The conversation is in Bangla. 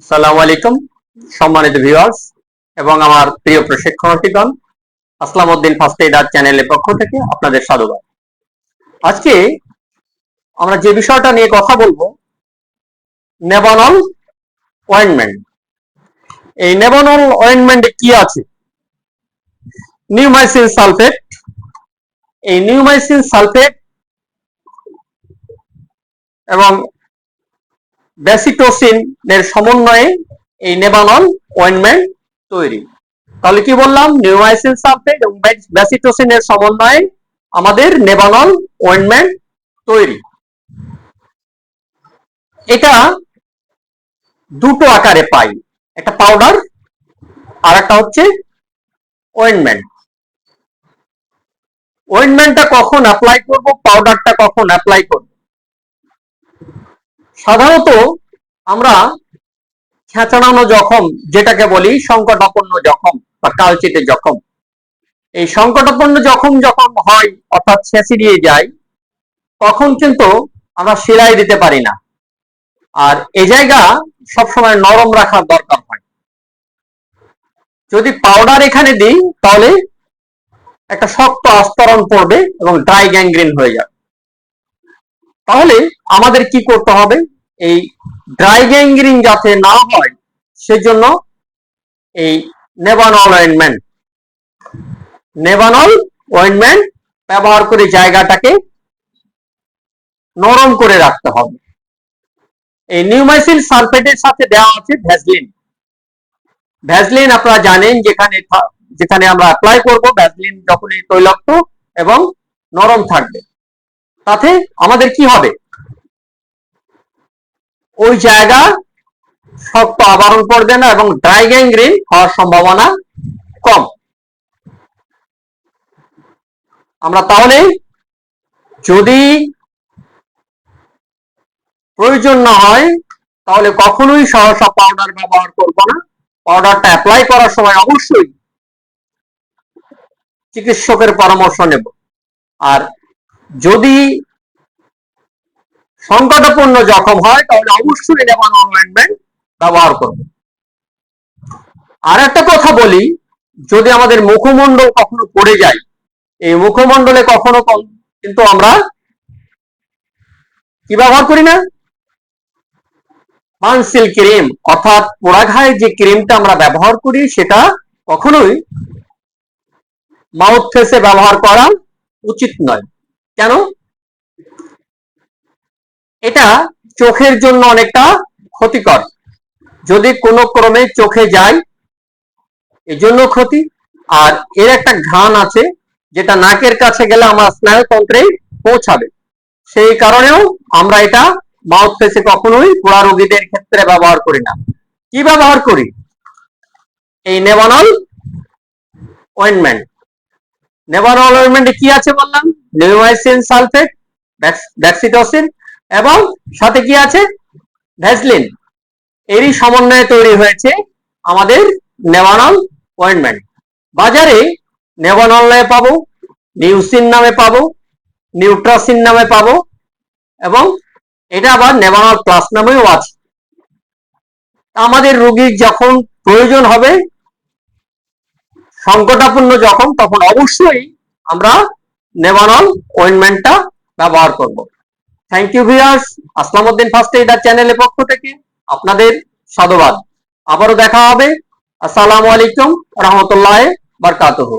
আসসালামু আলাইকুম সম্মানিত ভিউয়ার্স এবং আমার প্রিয় প্রশিক্ষণার্থীগণ, আসলামউদ্দিন ফার্স্ট এইড চ্যানেলের পক্ষ থেকে আপনাদের সাধুবাদ। আজকে আমরা যে বিষয়টা নিয়ে কথা বলবো, নেভানল অয়েন্টমেন্ট। এই নেভানল অয়েন্টমেন্টে কি আছে? Neomycin sulphate. এই নিউমাইসিন সালফেট এবং ব্যাসিটোসিন এর সমন্বয়ে এই নেভানল অয়েন্টমেন্ট তৈরি। তাহলে কি বললাম? নিউমাইসিন সালফেট এবং ব্যাসিটোসিন এর সমন্বয়ে আমাদের নেভানল অয়েন্টমেন্ট তৈরি। এটা দুটো আকারে পাই, একটা পাউডার আর একটা হচ্ছে অয়েন্টমেন্ট। অয়েন্টমেন্টটা কখন অ্যাপ্লাই করব, পাউডারটা কখন অ্যাপ্লাই করব? সাধারণত আমরা ছেঁচানো জখম, যেটাকে বলি সংকটাপন্ন জখম বা কালচিটে জখম, এই সংকটাপন্ন জখম যখন হয় অর্থাৎ ছেঁচিয়ে যায়, তখন কিন্তু আমরা সেলাই দিতে পারি না, আর এই জায়গা সবসময় নরম রাখার দরকার হয়। যদি পাউডার এখানে দিই তাহলে একটা শক্ত আস্তরণ পড়বে এবং ড্রাই গ্যাংগ্রিন হয়ে যাবে। তাহলে আমাদের কি করতে হবে? এই ড্রাই গ্যাংগ্রিন যাতে না হয় সেজন্য এই নেভানল অয়েন্টমেন্ট ব্যবহার করে জায়গাটাকে নরম করে রাখতে হবে। এই নিউমাইসিন সালফেটের সাথে দেওয়া আছে ভ্যাসলিন। ভ্যাসলিন আপনারা জানেন, যেখানে আমরা অ্যাপ্লাই করব, ভ্যাসলিন যখনই তৈলাক্ত এবং নরম থাকবে, তাতে আমাদের কি হবে? ওই জায়গা শক্ত আবরণ পড়বে না এবং ড্রাই গ্যাংগ্রিন হওয়ার সম্ভাবনা কম। আমরা তাহলে যদি প্রয়োজন না হয় তাহলে কখনোই সহসা পাউডার ব্যবহার করব না। পাউডারটা অ্যাপ্লাই করার সময় অবশ্যই চিকিৎসকের পরামর্শ নেব। আর যদি সংকটাপন্ন জখম হয় তাহলে অবশ্যই নেভানল অয়েন্টমেন্ট ব্যবহার করব। আর একটা কথা বলি, যদি আমাদের মুখমণ্ডল কখনো পড়ে যায়, এই মুখমণ্ডলে কখনো কিন্তু আমরা কি ব্যবহার করি না? পানসিল ক্রিম, অর্থাৎ পোড়াঘায়ের যে ক্রিমটা আমরা ব্যবহার করি সেটা কখনোই মাউথ ফেসে ব্যবহার করা উচিত নয়। কেন? এটা চোখের জন্য অনেকটা ক্ষতিকর। যদি কোনো ক্রমে চোখে যায়, এজন্য ক্ষতি। আর এর একটা ঘ্রাণ আছে যেটা নাকের কাছে গেলে আমার স্নায়ুতন্ত্রে পৌঁছাবে, সেই কারণেও আমরা এটা মাউথ ফেসে কখনোই পোড়া রোগীদের ক্ষেত্রে ব্যবহার করি না। কি ব্যবহার করি? এই নেভানল অয়েন্টমেন্ট। নেভানল অয়েন্টমেন্টে কি আছে বললাম? নিউমাইসিন সালফেট, ব্যাসিটোসিন এবং সাথে কি আছে? ভ্যাসলিন। এরই সমন্বয়ে তৈরি হয়েছে আমাদের নেভানল অয়েন্টমেন্ট। বাজারে নেভানল নামে পাবো, নিউসিন নামে পাবো, নিউট্রাসিন নামে পাবো এবং এটা আবার নেভানল প্লাস নামেও আছে। আমাদের রোগীর যখন প্রয়োজন হবে সংকটাপন্ন যখন, তখন অবশ্যই আমরা নেভানল অয়েন্টমেন্টটা ব্যবহার করব। Thank you viewers, Aslamuddin first aid চ্যানেলের পক্ষ থেকে আপনাদের সাধুবাদ। আবারও দেখা হবে। আসসালামু আলাইকুম রহমতুল্লাহ বারকাতুহু।